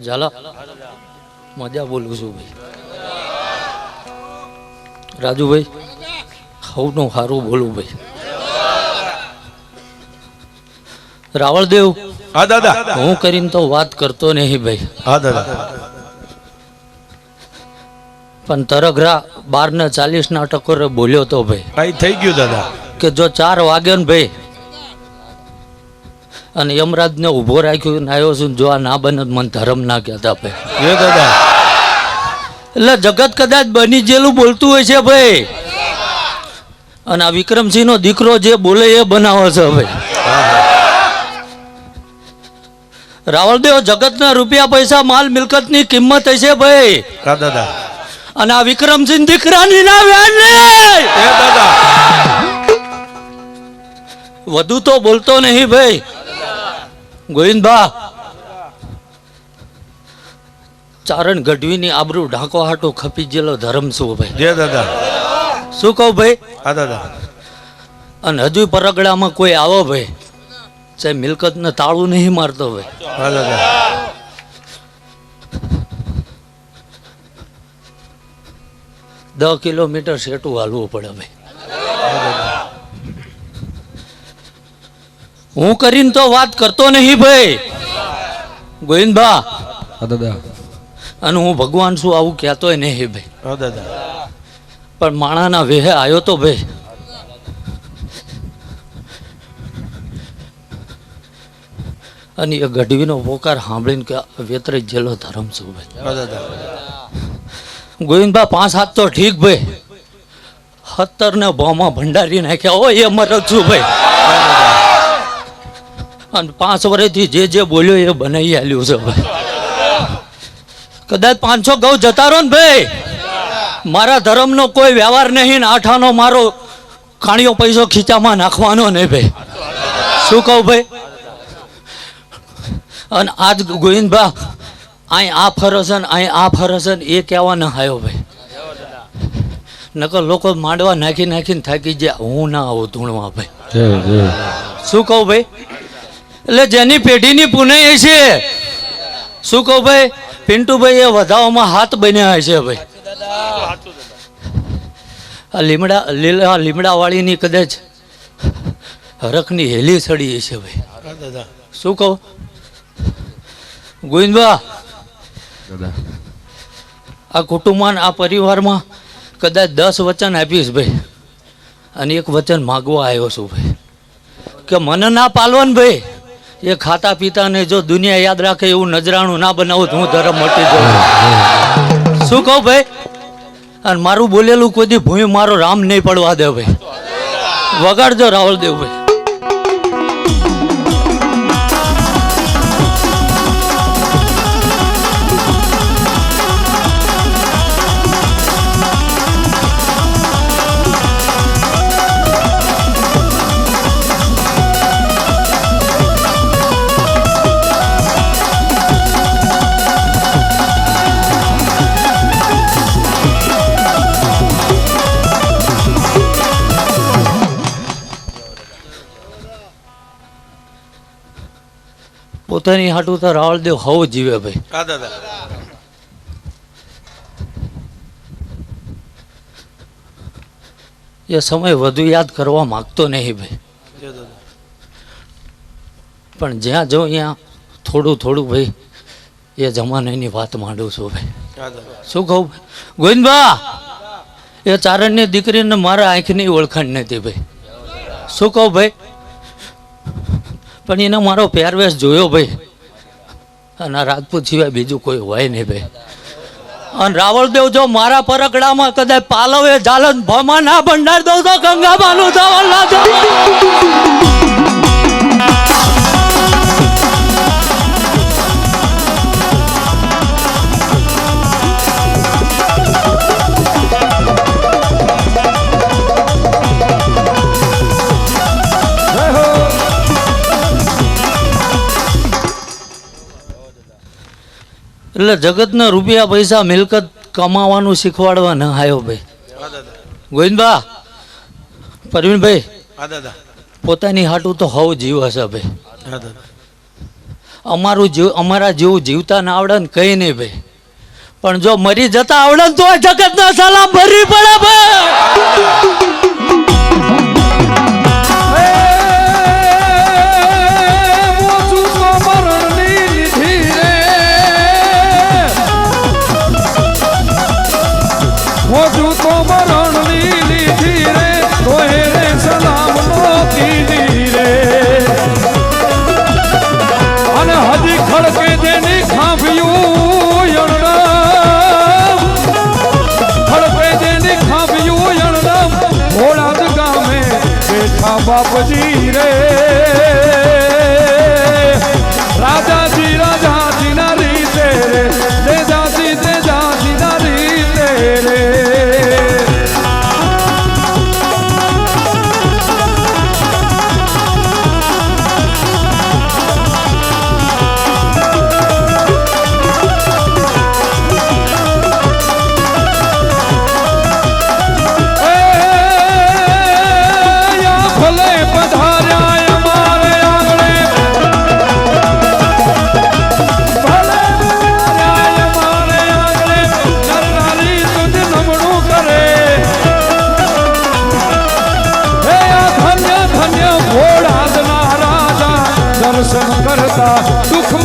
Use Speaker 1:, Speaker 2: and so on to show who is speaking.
Speaker 1: ઝાલા મજા બોલું છું ભાઈ. રાજુભાઈ સૌનું સારું બોલું ભાઈ. રાવળદેવ
Speaker 2: હા દાદા.
Speaker 1: હું કરીને તો વાત કરતો નહીં ભાઈ.
Speaker 2: હા દાદા.
Speaker 1: પણ તરઘરા 12:40 ટકોરે બોલ્યો તો ભાઈ.
Speaker 2: કઈ થઈ ગયું દાદા?
Speaker 1: કે જો 4 વાગ્યો ને ભાઈ અને યમરાજને ઊભો રાખ્યો ને આવ્યો છું, જો આ ના બને મને ધર્મ ના કહેતા ભાઈ.
Speaker 2: એ દાદા
Speaker 1: એટલે જગત કદાચ બની જેલું બોલતું હોય છે ભાઈ, અને આ વિક્રમસિંહ નો દીકરો જે બોલે એ બનાવે છે ભાઈ. રાવળદેવ, જગતના રૂપિયા પૈસા માલ મિલકત ની કિંમત હશે ભાઈ.
Speaker 2: હા દાદા.
Speaker 1: અને આ વિક્રમસિંહ દીકરાની ના વ્યાન
Speaker 2: એ દાદા
Speaker 1: વધુ તો બોલતો નહીં ભાઈ. ગોવિંદભા, ચારણ ગઢવીની આબરૂ ઢાંકો હાટો ખપી ગયેલો ધર્મ શું ભાઈ.
Speaker 2: જય દાદા.
Speaker 1: શું કહું ભાઈ?
Speaker 2: હા દાદા.
Speaker 1: અને હજુ પરગડામાં કોઈ આવો ભાઈ, સાહેબ મિલકત ને તાળું નહીં મારતો ભાઈ.
Speaker 2: હા દાદા.
Speaker 1: 10 કિલોમીટર સેટું હાલવું પડે ભાઈ. હું કરીને તો વાત કરતો નહીં ભાઈ. ગોવિંદભા,
Speaker 2: હા દાદા.
Speaker 1: અને હું ભગવાન છું આવું કહેતોય નહીં ભાઈ.
Speaker 2: હા દાદા.
Speaker 1: પણ માણાના વેહે આવ્યો તો ભાઈ. અને એ ગઢવીનો પોકાર સાંભળીને કે વેતરી જેલો ધર્મ છું ભાઈ.
Speaker 2: હા દાદા.
Speaker 1: ગોવિંદભા 5-7 તો ઠીક ભાઈ, 17 ને ભોમાં ભંડારી નાખ્યા હોય એ મરદ છું ભાઈ. અને 5 વર્ષથી જે બોલ્યો એ બનાવી આલ્યું છે ભાઈ. કદાચ 500 ગૌ જતા રહો ને ભાઈ, મારા ધર્મનો કોઈ વ્યવહાર નહીં ને આઠાનો મારો કાણિયો પૈસો ખીચામાં નાખવાનો નહીં ભાઈ. શું કહું ભાઈ? અને આજ ગોવિંદભા અહીં આ ફરસન અહીં આ ફરસન એ કહેવા ના આવ્યો ભાઈ. નકર લોકો માંડવા નાખી નાખીને થાકી જાય, હું ના આવું ધૂણવા ભાઈ. શું કહું ભાઈ? એટલે જેની પેઢીની પુનઈ છે, શું કહું ભાઈ, પિન્ટુભાઈ એ વધાવામાં હાથ બન્યા છે ભાઈ. આ લીમડા વાળીની કદાચ હરખની હેલી સડી છે ભાઈ. શું કહું ગોવિંદભા, આ કુટુંબમાં આ પરિવારમાં કદાચ 10 વચન આપીશ ભાઈ, અને એક વચન માગવા આવ્યો છું ભાઈ કે મને ના પાલવન ભાઈ એ ખાતા પીતા ને જો દુનિયા યાદ રાખે એવું નજરાણું ના બનાવું તો હું ધર્મ મટી જાઉં. શું કહું ભાઈ? અને મારું બોલેલું કોઈ દી ભૂમિ મારો રામ નહીં પડવા દે ભાઈ. વગાડજો રાવળદેવ ભાઈ. પોતાની હાટું તો રાવળદેવ હવું જીવે ભાઈ.
Speaker 2: હા દાદા.
Speaker 1: એ સમય વધુ યાદ કરવા માંગતો નહીં ભાઈ. પણ જ્યાં જાઉં ત્યાં થોડું થોડું ભાઈ એ જમાનાની વાત માંડું છું ભાઈ. શું કહું ગોવિંદભા, એ ચારણની દીકરીને મારા આંખની ઓળખાણ નથી ભાઈ. શું કહું ભાઈ? પણ એને મારો પહેરવેશ જોયો ભાઈ, અને રાજપૂત સિવાય બીજું કોઈ હોય નહીં ભાઈ. અને રાવળદેવ જો મારા પરગડામાં કદાચ પાલવે જાલન ભમા ના ભંડાર દઉં તો ગંગાબાનું ધવલ ના એટલે જગતના રૂપિયા પૈસા મિલકત કમાવાનું શીખવાડવા ના આવ્યો ભાઈ. ગોવિંદભા, પરવીનભાઈ પોતાની હાટું તો હવ જીવ હશે ભાઈ. અમારા જેવું જીવતા ના આવડે ને કઈ નહીં ભાઈ, પણ જો મરી જતા આવડે ને તો જગતના સલામ ભરવી પડે ભાઈ.
Speaker 3: બાપજી રે રાજાજી ના રીતે રે તેજાજી ના રીતે રે. દર્શન કરતા દુઃખ